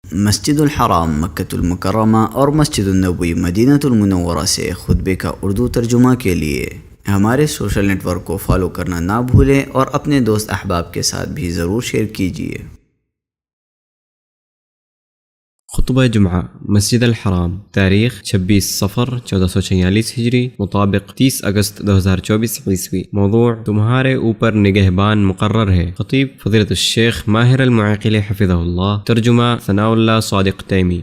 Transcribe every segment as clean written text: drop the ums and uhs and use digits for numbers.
مسجد الحرام مکۃ المکرمہ اور مسجد النبوی مدینہ المنورہ سے خطبے کا اردو ترجمہ کے لیے ہمارے سوشل نیٹ ورک کو فالو کرنا نہ بھولیں اور اپنے دوست احباب کے ساتھ بھی ضرور شیئر کیجیے۔ خطبہ جمعہ مسجد الحرام، تاریخ 26 صفر 1446 ہجری، مطابق 30 اگست 2024 عیسوی۔ موضوع: تمہارے اوپر نگہبان مقرر ہے۔ خطیب: فضیلۃ الشیخ ماہر المعقل حفظہ اللہ۔ ترجمہ: ثناء اللہ صادق تیمی۔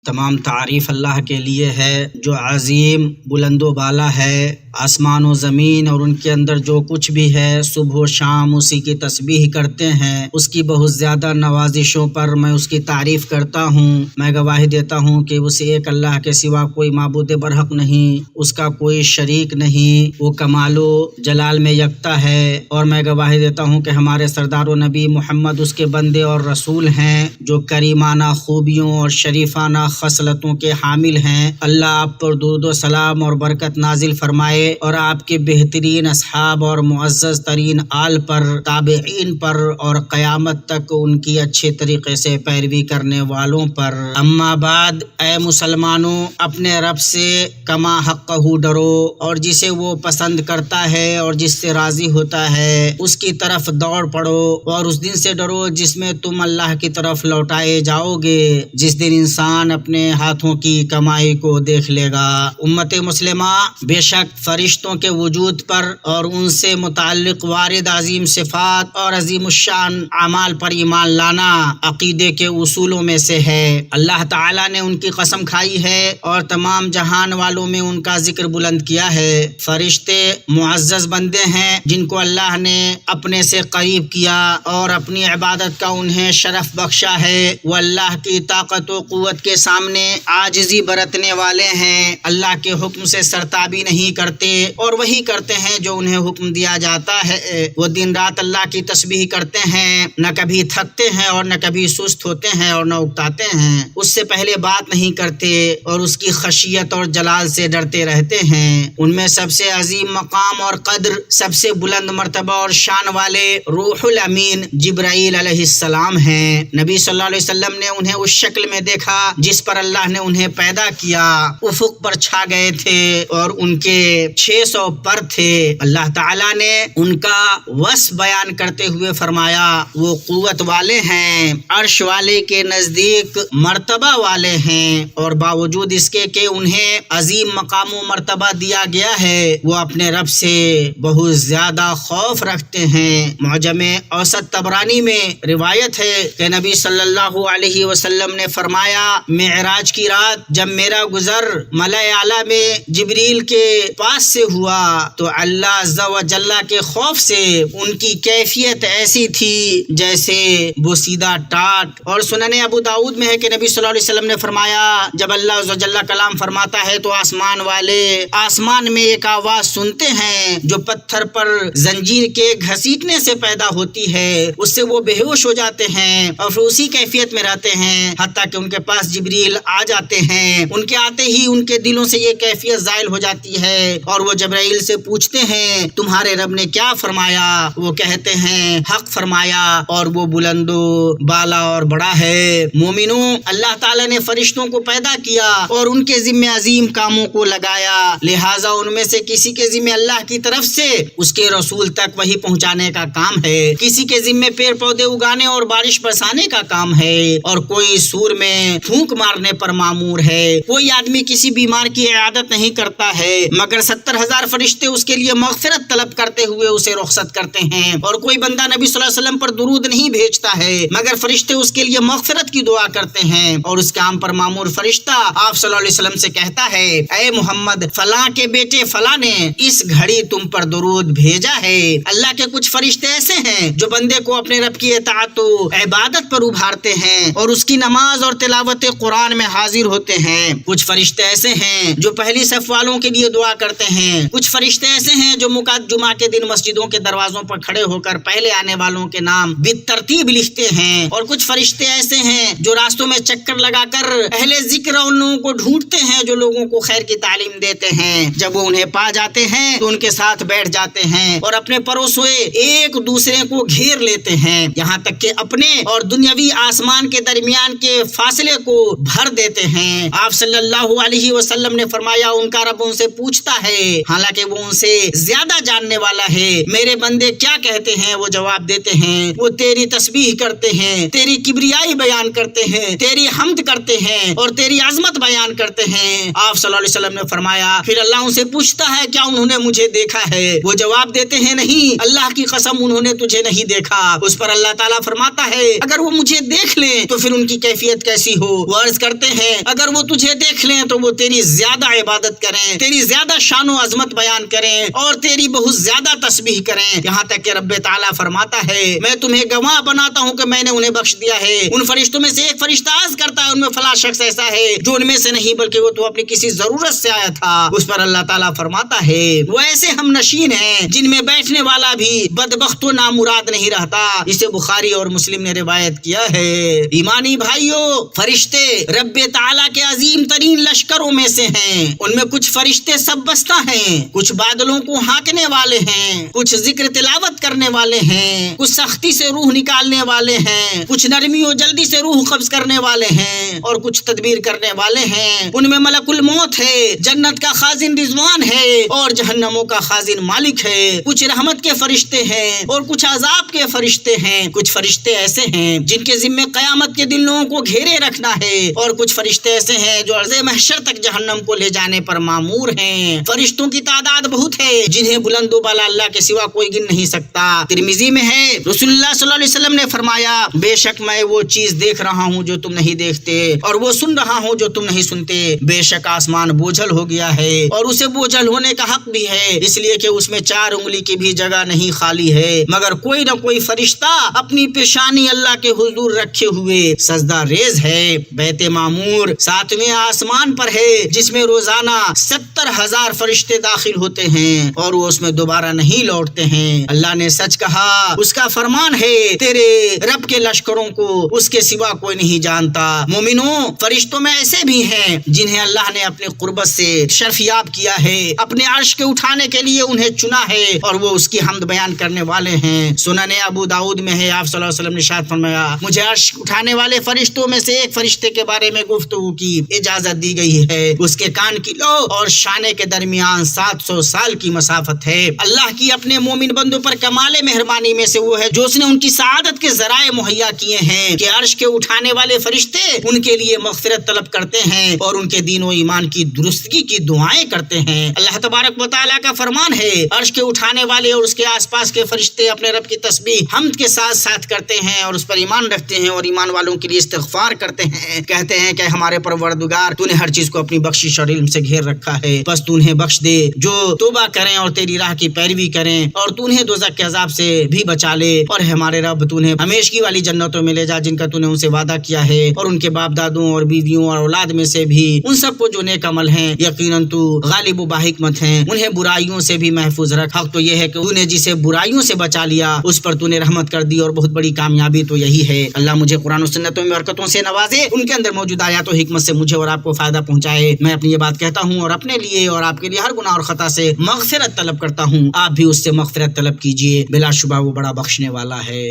تمام تعریف اللہ کے لیے ہے جو عظیم، بلند و بالا ہے۔ آسمان و زمین اور ان کے اندر جو کچھ بھی ہے صبح و شام اسی کی تسبیح کرتے ہیں۔ اس کی بہت زیادہ نوازشوں پر میں اس کی تعریف کرتا ہوں۔ میں گواہی دیتا ہوں کہ اس ایک اللہ کے سوا کوئی معبود برحق نہیں، اس کا کوئی شریک نہیں، وہ کمال و جلال میں یکتا ہے۔ اور میں گواہی دیتا ہوں کہ ہمارے سردار و نبی محمد اس کے بندے اور رسول ہیں جو کریمانہ خوبیوں اور شریفانہ خصلتوں کے حامل ہیں۔ اللہ آپ پر درود و سلام اور برکت نازل فرمائے اور آپ کے بہترین اصحاب اور معزز ترین آل پر، تابعین پر اور قیامت تک ان کی اچھے طریقے سے پیروی کرنے والوں پر۔ اما بعد، اے مسلمانوں، اپنے رب سے کما حقہ ڈرو اور جسے وہ پسند کرتا ہے اور جس سے راضی ہوتا ہے اس کی طرف دوڑ پڑو، اور اس دن سے ڈرو جس میں تم اللہ کی طرف لوٹائے جاؤ گے، جس دن انسان اپنے ہاتھوں کی کمائی کو دیکھ لے گا۔ امت مسلمہ، بے شک فرشتوں کے وجود پر اور ان سے متعلق وارد عظیم صفات اور عظیم الشان اعمال پر ایمان لانا عقیدے کے اصولوں میں سے ہے۔ اللہ تعالیٰ نے ان کی قسم کھائی ہے اور تمام جہان والوں میں ان کا ذکر بلند کیا ہے۔ فرشتے معزز بندے ہیں جن کو اللہ نے اپنے سے قریب کیا اور اپنی عبادت کا انہیں شرف بخشا ہے۔ وہ اللہ کی طاقت و قوت کے سامنے عاجزی برتنے والے ہیں، اللہ کے حکم سے سرتابی نہیں کرتے اور وہی کرتے ہیں جو انہیں حکم دیا جاتا ہے۔ وہ دن رات اللہ کی تسبیح کرتے ہیں، نہ کبھی تھکتے ہیں اور نہ کبھی سست ہوتے ہیں اور نہ اکتاتے ہیں۔ اس سے پہلے بات نہیں کرتے اور اس کی خشیت اور جلال سے ڈرتے رہتے ہیں۔ ان میں سب سے عظیم مقام اور قدر، سب سے بلند مرتبہ اور شان والے روح الامین جبرائیل علیہ السلام ہیں۔ نبی صلی اللہ علیہ وسلم نے انہیں اس شکل میں دیکھا جس پر اللہ نے انہیں پیدا کیا۔ افق پر چھا گئے تھے اور ان کے 600 پر تھے۔ اللہ تعالیٰ نے ان کا وصف بیان کرتے ہوئے فرمایا وہ قوت والے ہیں، عرش والے کے نزدیک مرتبہ والے ہیں، اور باوجود اس کے کہ انہیں عظیم مقام و مرتبہ دیا گیا ہے وہ اپنے رب سے بہت زیادہ خوف رکھتے ہیں۔ معجم اوسط طبرانی میں روایت ہے کہ نبی صلی اللہ علیہ وسلم نے فرمایا معراج کی رات جب میرا گزر ملائے اعلیٰ میں جبریل کے پاس سے ہوا تو اللہ عز و جل کے خوف سے ان کی کیفیت ایسی تھی جیسے بوسیدہ ٹاٹ۔ اور سنن ابو داؤد میں ہے کہ نبی صلی اللہ علیہ وسلم نے فرمایا جب اللہ عز و جل کلام فرماتا ہے تو آسمان والے آسمان میں ایک آواز سنتے ہیں جو پتھر پر زنجیر کے گھسیٹنے سے پیدا ہوتی ہے، اس سے وہ بے ہوش ہو جاتے ہیں اور پھر اسی کیفیت میں رہتے ہیں حتیٰ کہ ان کے پاس جبریل آ جاتے ہیں۔ ان کے آتے ہی ان کے دلوں سے یہ کیفیت زائل ہو جاتی ہے اور وہ جبرائیل سے پوچھتے ہیں تمہارے رب نے کیا فرمایا؟ وہ کہتے ہیں حق فرمایا اور وہ بلند و بالا اور بڑا ہے۔ مومنوں، اللہ تعالیٰ نے فرشتوں کو پیدا کیا اور ان کے ذمہ عظیم کاموں کو لگایا، لہٰذا ان میں سے کسی کے ذمہ اللہ کی طرف سے اس کے رسول تک وہی پہنچانے کا کام ہے، کسی کے ذمہ پیڑ پودے اگانے اور بارش برسانے کا کام ہے، اور کوئی سور میں پھونک مارنے پر مامور ہے۔ کوئی آدمی کسی بیمار کی عیادت نہیں کرتا ہے مگر 70,000 فرشتے اس کے لیے مغفرت طلب کرتے ہوئے اسے رخصت کرتے ہیں، اور کوئی بندہ نبی صلی اللہ علیہ وسلم پر درود نہیں بھیجتا ہے مگر فرشتے اس کے لیے مغفرت کی دعا کرتے ہیں، اور اس کام پر مامور فرشتہ آپ صلی اللہ علیہ وسلم سے کہتا ہے اے محمد، فلاں کے بیٹے فلاں نے اس گھڑی تم پر درود بھیجا ہے۔ اللہ کے کچھ فرشتے ایسے ہیں جو بندے کو اپنے رب کی اطاعت و عبادت پر ابھارتے ہیں اور اس کی نماز اور تلاوت قرآن میں حاضر ہوتے ہیں۔ کچھ فرشتے ایسے ہیں جو پہلی صف والوں کے لیے دعا کرتے جاتے ہیں. کچھ فرشتے ایسے ہیں جو جمعہ کے دن مسجدوں کے دروازوں پر کھڑے ہو کر پہلے آنے والوں کے نام بالترتیب لکھتے ہیں. اور کچھ فرشتے ایسے ہیں جو راستوں میں چکر لگا کر اہل ذکر ان لوگوں کو ڈھونڈتے ہیں جو لوگوں کو خیر کی تعلیم دیتے ہیں. جب وہ انہیں پا جاتے ہیں تو ان کے ساتھ بیٹھ جاتے ہیں اور اپنے پروسوئے ایک دوسرے کو گھیر لیتے ہیں, یہاں تک کہ اپنے اور دنیاوی آسمان کے درمیان کے فاصلے کو بھر دیتے ہیں. آپ صلی اللہ علیہ وسلم نے فرمایا ان کا رب ان سے پوچھتا ہے, حالانکہ وہ ان سے زیادہ جاننے والا ہے, میرے بندے کیا کہتے ہیں؟ وہ جواب دیتے ہیں وہ تیری تسبیح کرتے ہیں, تیری کبریائی بیان کرتے ہیں, تیری حمد کرتے ہیں اور تیری عظمت بیان کرتے ہیں. آپ صلی اللہ علیہ وسلم نے فرمایا پھر اللہ ان سے پوچھتا ہے کیا انہوں نے مجھے دیکھا ہے؟ وہ جواب دیتے ہیں نہیں, اللہ کی قسم انہوں نے تجھے نہیں دیکھا. اس پر اللہ تعالیٰ فرماتا ہے اگر وہ مجھے دیکھ لیں تو پھر ان کی کیفیت کیسی ہو؟ وہ عرض کرتے ہیں اگر وہ تجھے دیکھ لیں تو وہ تیری زیادہ عبادت کریں, تیری زیادہ شان و عظمت بیان کریں اور تیری بہت زیادہ تسبیح کریں, یہاں تک کہ رب تعالیٰ فرماتا ہے میں تمہیں گواہ بناتا ہوں کہ میں نے انہیں بخش دیا ہے. ان فرشتوں میں سے ایک فرشتہ عرض کرتا ہے ان میں فلاں شخص ایسا ہے جو ان میں سے نہیں بلکہ وہ تو اپنی کسی ضرورت سے آیا تھا. اس پر اللہ تعالیٰ فرماتا ہے وہ ایسے ہم نشین ہیں جن میں بیٹھنے والا بھی بدبخت و نامراد نہیں رہتا. اسے بخاری اور مسلم نے روایت کیا ہے. ایمانی بھائیوں, فرشتے رب تعالیٰ کے عظیم ترین لشکروں میں سے ہیں. ان میں کچھ فرشتے سب بستہ ہیں, کچھ بادلوں کو ہانکنے والے ہیں, کچھ ذکر تلاوت کرنے والے ہیں, کچھ سختی سے روح نکالنے والے ہیں, کچھ نرمی و جلدی سے روح قبض کرنے والے ہیں اور کچھ تدبیر کرنے والے ہیں. ان میں ملک الموت ہے, جنت کا خازن رضوان ہے اور جہنموں کا خازن مالک ہے. کچھ رحمت کے فرشتے ہیں اور کچھ عذاب کے فرشتے ہیں. کچھ فرشتے ایسے ہیں جن کے ذمہ قیامت کے دن لوگوں کو گھیرے رکھنا ہے اور کچھ فرشتے ایسے ہیں جو عرض محشر تک جہنم کو لے جانے پر مامور ہیں. فرشتوں کی تعداد بہت ہے جنہیں بلند و بالا اللہ کے سوا کوئی گن نہیں سکتا. ترمذی میں ہے رسول اللہ صلی اللہ علیہ وسلم نے فرمایا بے شک میں وہ چیز دیکھ رہا ہوں جو تم نہیں دیکھتے اور وہ سن رہا ہوں جو تم نہیں سنتے. بے شک آسمان بوجھل ہو گیا ہے اور اسے بوجھل ہونے کا حق بھی ہے, اس لیے کہ اس میں 4 انگلی کی بھی جگہ نہیں خالی ہے مگر کوئی نہ کوئی فرشتہ اپنی پیشانی اللہ کے حضور رکھے ہوئے سجدہ ریز ہے. بیت معمور 7ویں آسمان پر ہے جس میں روزانہ 70,000 فرشتے داخل ہوتے ہیں اور وہ اس میں دوبارہ نہیں لوٹتے ہیں. اللہ نے سچ کہا, اس کا فرمان ہے تیرے رب کے لشکروں کو اس کے سوا کوئی نہیں جانتا. مومنوں, فرشتوں میں ایسے بھی ہیں جنہیں اللہ نے اپنے قربت سے شرفیاب کیا ہے, اپنے عرش کے اٹھانے کے لیے انہیں چنا ہے اور وہ اس کی حمد بیان کرنے والے ہیں. سنن ابو داؤد میں ہے آپ صلی اللہ علیہ وسلم نے ارشاد فرمایا مجھے عرش اٹھانے والے فرشتوں میں سے ایک فرشتے کے بارے میں گفتگو کی اجازت دی گئی ہے. اس کے کان کی لو اور شانے کے درمیان 700 سال کی مسافت ہے. اللہ کی اپنے مومن بندوں پر کمال مہربانی میں سے وہ ہے جو اس نے ان کی سعادت کے ذرائع مہیا کیے ہیں کہ عرش کے اٹھانے والے فرشتے ان کے لیے مغفرت طلب کرتے ہیں اور ان کے دین و ایمان کی درستگی کی دعائیں کرتے ہیں. اللہ تبارک و تعالیٰ کا فرمان ہے عرش کے اٹھانے والے اور اس کے آس پاس کے فرشتے اپنے رب کی تسبیح حمد کے ساتھ ساتھ کرتے ہیں اور اس پر ایمان رکھتے ہیں اور ایمان والوں کے لیے استغفار کرتے ہیں. کہتے ہیں کہ ہمارے پروردگار تو نے ہر چیز کو اپنی بخشش اور علم سے گھیر رکھا ہے, بس تو انہیں بخش دے جو توبہ کریں اور تیری راہ کی پیروی کریں اور تو انہیں دوزخ کے عذاب سے بھی بچا لے. اور ہمارے رب تو انہیں ہمیشگی والی جنتوں میں لے جا جن کا تو نے ان سے وعدہ کیا ہے اور ان کے باپ دادوں اور بیویوں اور اولاد میں سے بھی ان سب کو جو نیک عمل ہیں یقیناً تو غالب و باحکمت ہیں, انہیں برائیوں سے بھی محفوظ رکھ. حق تو یہ ہے کہ تو نے جسے برائیوں سے بچا لیا اس پر تو نے رحمت کر دی اور بہت بڑی کامیابی تو یہی ہے. اللہ مجھے قرآن و سنتوں میں برکتوں سے نوازے, ان کے اندر موجود آیات و حکمت سے مجھے اور آپ کو فائدہ پہنچائے. میں اپنی یہ بات کہتا ہوں اور اپنے لیے اور آپ کے لیے ہر گناہ اور خطا سے مغفرت طلب کرتا ہوں. آپ بھی اس سے مغفرت طلب کیجیے, بلا شبہ وہ بڑا بخشنے والا ہے.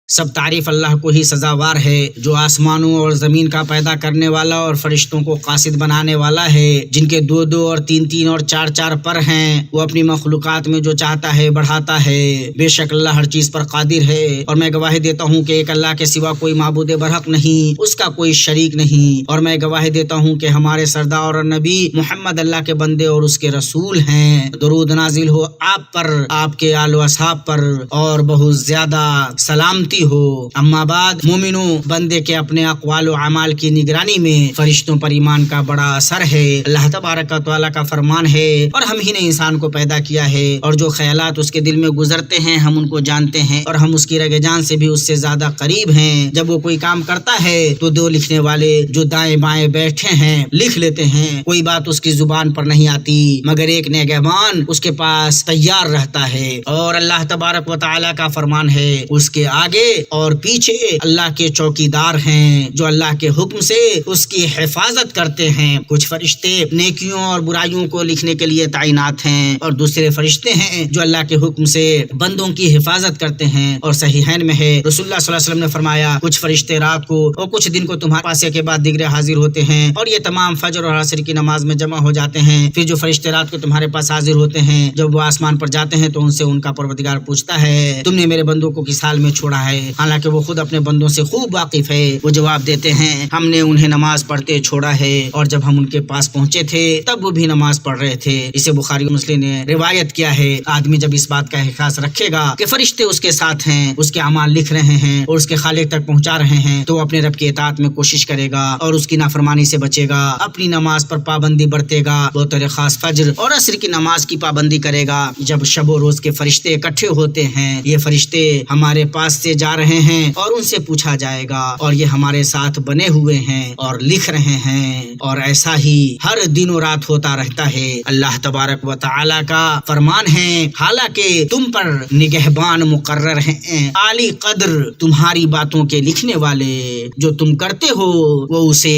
سب تعریف اللہ کو ہی سزاوار ہے جو آسمانوں اور زمین کا پیدا کرنے والا اور فرشتوں کو قاصد بنانے والا ہے, جن کے 2-2 اور 3-3 اور 4-4 پر ہیں. وہ اپنی مخلوقات میں جو چاہتا ہے بڑھاتا ہے. بے شک اللہ ہر چیز پر قادر ہے اور میں گواہی دیتا ہوں کہ ایک اللہ کے سوا کوئی معبود برحق نہیں, اس کا کوئی شریک نہیں. اور میں گواہی دیتا ہوں کہ ہمارے سردار اور نبی محمد اللہ کے بندے اور اس کے رسول ہیں. درود نازل ہو آپ پر, آپ کے آل و اصحاب پر اور بہت زیادہ سلامتی کرتی ہو۔ اما بعد مومنو، بندے کے اپنے اقوال و اعمال کی نگرانی میں فرشتوں پر ایمان کا بڑا اثر ہے۔ اللہ تبارک و تعالیٰ کا فرمان ہے، اور ہم ہی نے انسان کو پیدا کیا ہے، اور جو خیالات اس کے دل میں گزرتے ہیں ہم ان کو جانتے ہیں، اور ہم اس کی رگ جان سے بھی اس سے زیادہ قریب ہیں۔ جب وہ کوئی کام کرتا ہے تو دو لکھنے والے جو دائیں بائیں بیٹھے ہیں لکھ لیتے ہیں، کوئی بات اس کی زبان پر نہیں آتی مگر ایک نگہبان اس کے پاس تیار رہتا ہے۔ اور اللہ تبارک و تعالیٰ کا فرمان ہے، اس کے آگے اور پیچھے اللہ کے چوکیدار ہیں جو اللہ کے حکم سے اس کی حفاظت کرتے ہیں۔ کچھ فرشتے نیکیوں اور برائیوں کو لکھنے کے لیے تعینات ہیں، اور دوسرے فرشتے ہیں جو اللہ کے حکم سے بندوں کی حفاظت کرتے ہیں۔ اور صحیحین میں ہے، رسول اللہ صلی اللہ علیہ وسلم نے فرمایا، کچھ فرشتے رات کو اور کچھ دن کو تمہارے پاس کے بعد دیگر حاضر ہوتے ہیں، اور یہ تمام فجر اور عصر کی نماز میں جمع ہو جاتے ہیں۔ پھر جو فرشتے رات کو تمہارے پاس حاضر ہوتے ہیں، جب وہ آسمان پر جاتے ہیں تو ان سے ان کا پروردگار پوچھتا ہے، تم نے میرے بندوں کو کس حال میں چھوڑا ہے؟ حالانکہ وہ خود اپنے بندوں سے خوب واقف ہے۔ وہ جواب دیتے ہیں، ہم نے انہیں نماز پڑھتے چھوڑا ہے، اور جب ہم ان کے پاس پہنچے تھے تب وہ بھی نماز پڑھ رہے تھے۔ اسے بخاری و مسلم نے روایت کیا ہے۔ آدمی جب اس بات کا احساس رکھے گا کہ فرشتے اس کے ساتھ ہیں، اس کے اعمال لکھ رہے ہیں اور اس کے خالق تک پہنچا رہے ہیں، تو وہ اپنے رب کی اطاعت میں کوشش کرے گا اور اس کی نافرمانی سے بچے گا، اپنی نماز پر پابندی برتے گا، بطور خاص فجر اور عصر کی نماز کی پابندی کرے گا۔ جب شب و روز کے فرشتے اکٹھے ہوتے ہیں، یہ فرشتے ہمارے پاس سے جا رہے ہیں اور ان سے پوچھا جائے گا، اور یہ ہمارے ساتھ بنے ہوئے ہیں اور لکھ رہے ہیں، اور ایسا ہی ہر دن و رات ہوتا رہتا ہے۔ اللہ تبارک و تعالیٰ کا فرمان ہے، حالانکہ تم پر نگہبان مقرر ہیں، عالی قدر تمہاری باتوں کے لکھنے والے، جو تم کرتے ہو وہ اسے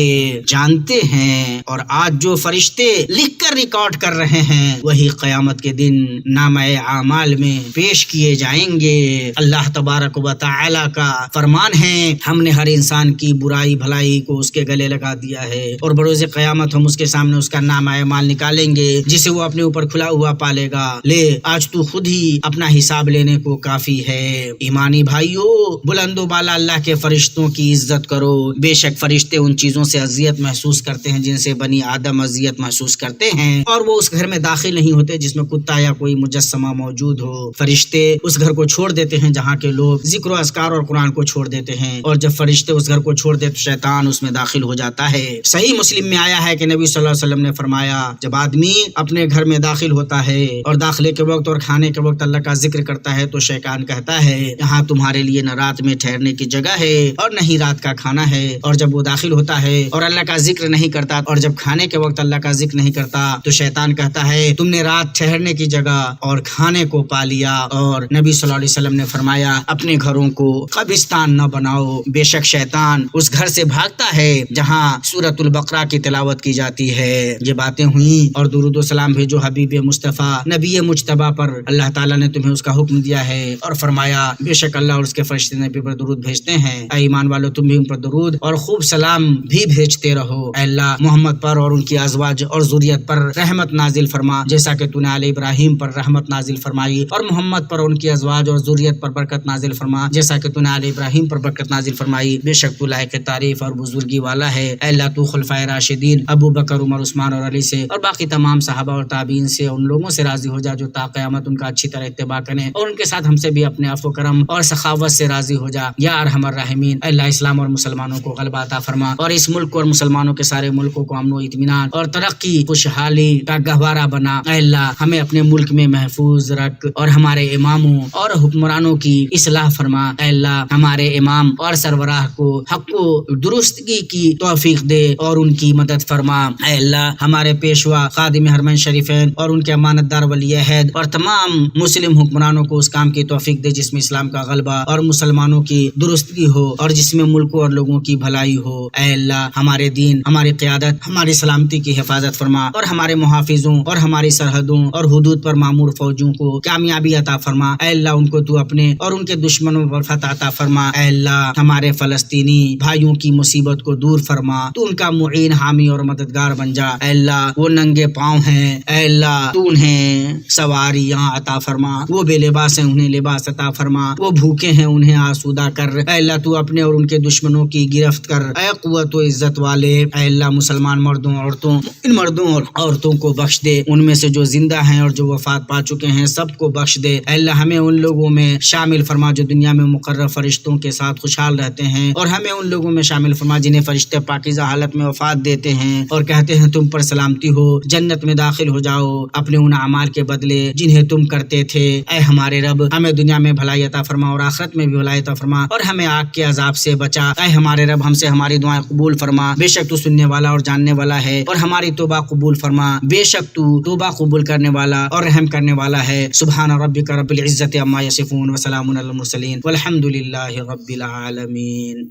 جانتے ہیں، اور آج جو فرشتے لکھ کر ریکارڈ کر رہے ہیں وہی قیامت کے دن نامہ اعمال میں پیش کیے جائیں گے۔ اللہ تبارک و تعالیٰ کا فرمان ہے، ہم نے ہر انسان کی برائی بھلائی کو اس کے گلے لگا دیا ہے، اور بروز قیامت ہم اس کے سامنے اس کا نامہ اعمال نکالیں گے جسے وہ اپنے اوپر کھلا ہوا پالے گا۔ لے آج تو خود ہی اپنا حساب لینے کو کافی ہے۔ ایمانی بھائیو، بلند و بالا اللہ کے فرشتوں کی عزت کرو۔ بے شک فرشتے ان چیزوں سے اذیت محسوس کرتے ہیں جن سے بنی آدم اذیت محسوس کرتے ہیں، اور وہ اس گھر میں داخل نہیں ہوتے جس میں کتا یا کوئی مجسمہ موجود ہو۔ فرشتے اس گھر کو چھوڑ دیتے ہیں جہاں کے لوگ ذکر و اذکار اور قرآن کو چھوڑ دیتے ہیں، اور جب فرشتے اس گھر کو چھوڑ دے تو شیطان اس میں داخل ہو جاتا ہے۔ صحیح مسلم میں آیا ہے کہ نبی صلی اللہ علیہ وسلم نے فرمایا، جب آدمی اپنے گھر میں داخل ہوتا ہے اور داخلے کے وقت اور کھانے کے وقت اللہ کا ذکر کرتا ہے تو شیطان کہتا ہے، یہاں تمہارے لیے نہ رات میں ٹھہرنے کی جگہ ہے اور نہ ہی رات کا کھانا ہے۔ اور جب وہ داخل ہوتا ہے اور اللہ کا ذکر نہیں کرتا، اور جب کھانے کے وقت اللہ کا ذکر نہیں کرتا، تو شیطان کہتا ہے، تم نے رات ٹھہرنے کی جگہ اور کھانے کو پا لیا۔ اور نبی صلی اللہ علیہ وسلم نے فرمایا، اپنے گھروں کو قبرستان نہ بناؤ، بے شک شیطان اس گھر سے بھاگتا ہے جہاں سورۃ البقرہ کی تلاوت کی جاتی ہے۔ یہ باتیں ہوئیں، اور درود و سلام بھیجو حبیب مصطفیٰ نبی مجتبیٰ پر، اللہ تعالیٰ نے تمہیں اس کا حکم دیا ہے، اور فرمایا، بے شک اللہ اور اس کے فرشتے نبی پر درود بھیجتے ہیں۔ اے ایمان والو، تم بھی ان پر درود اور خوب سلام بھی بھیجتے رہو۔ اے اللہ، محمد پر اور ان کی ازواج اور ذریت پر رحمت نازل فرما، جیسا کہ تو نے آل ابراہیم پر رحمت نازل فرمائی، اور محمد پر اور ان کی ازواج اور ذریت پر برکت نازل فرما، جیسا کہ تو نے آل ابراہیم پر برکت نازل فرمائی۔ بے شک تو لائق تعریف اور بزرگی والا ہے۔ اے اللہ، تو خلفائے راشدین ابو بکر، عمر، عثمان اور علی سے اور باقی تمام صحابہ اور تابعین سے، ان لوگوں سے راضی ہو جا جو تا قیامت ان کا اچھی طرح اتباع کریں، اور ان کے ساتھ ہم سے بھی اپنے عفو و کرم اور سخاوت سے راضی ہو جا یا ارحم الراحمین۔ اے اللہ، اسلام اور مسلمانوں کو غلبہ عطا فرما، اور اس ملک اور مسلمانوں کے سارے ملکوں کو امن و اطمینان اور ترقی خوشحالی کا گہوارہ بنا۔ اے اللہ، ہمیں اپنے ملک میں محفوظ رکھ، اور ہمارے اماموں اور حکمرانوں کی اصلاح فرما۔ اے اللہ، ہمارے امام اور سربراہ کو حق و درستگی کی توفیق دے اور ان کی مدد فرما۔ اے اللہ، ہمارے پیشوا خادم حرمین شریفین اور ان کے امانت دار ولی عہد اور تمام مسلم حکمرانوں کو اس کام کی توفیق دے جس میں اسلام کا غلبہ اور مسلمانوں کی درستگی ہو، اور جس میں ملکوں اور لوگوں کی بھلائی ہو۔ اے اللہ، ہمارے دین، ہماری قیادت، ہماری سلامتی کی حفاظت فرما، اور ہمارے محافظوں اور ہماری سرحدوں اور حدود پر مامور فوجوں کو کامیابی عطا فرما۔ اے اللہ، ان کو تو اپنے اور ان کے دشمنوں پر فتح عطا فرما۔ اے اللہ، ہمارے فلسطینی بھائیوں کی مصیبت کو دور فرما، تو ان کا معین، حامی اور مددگار بن جا۔ اے اللہ، وہ ننگے پاؤں ہیں، اے اللہ تو انہیں سواریاں عطا فرما، وہ بے لباس ہیں انہیں لباس عطا فرما، وہ بھوکے ہیں انہیں آسودہ کر۔ اے اللہ، تو اپنے اور ان کے دشمنوں کی گرفت کر۔ اے قوت و عزت والے، اے اللہ، مسلمان مردوں عورتوں، ان مردوں اور عورتوں کو بخش دے، ان میں سے جو زندہ ہیں اور جو وفات پا چکے ہیں سب کو بخش دے۔ اے اللہ، ہمیں ان لوگوں میں شامل فرما جو دنیا میں مقرر فرشتوں کے ساتھ خوشحال رہتے ہیں، اور ہمیں ان لوگوں میں شامل فرما جنہیں فرشتے پاکیزہ حالت میں وفات دیتے ہیں اور کہتے ہیں تم پر سلامتی ہو، جنت میں داخل ہو جاؤ اپنے ان اعمال کے بدلے جنہیں تم کرتے تھے۔ اے ہمارے رب، ہمیں دنیا میں بھلائی عطا فرما اور آخرت میں بھی بھلائی عطا فرما، اور ہمیں آگ کے عذاب سے بچا۔ اے ہمارے رب، ہم سے ہماری دعائیں قبول فرما، بے شک تو سننے والا اور جاننے والا ہے، اور ہماری توبہ قبول فرما، بے شک تو توبہ قبول کرنے والا اور رحم کرنے والا ہے۔ سبحان ربک رب العزت عما یصفون وسلام علی المرسلین والحمد للہ رب العالمین۔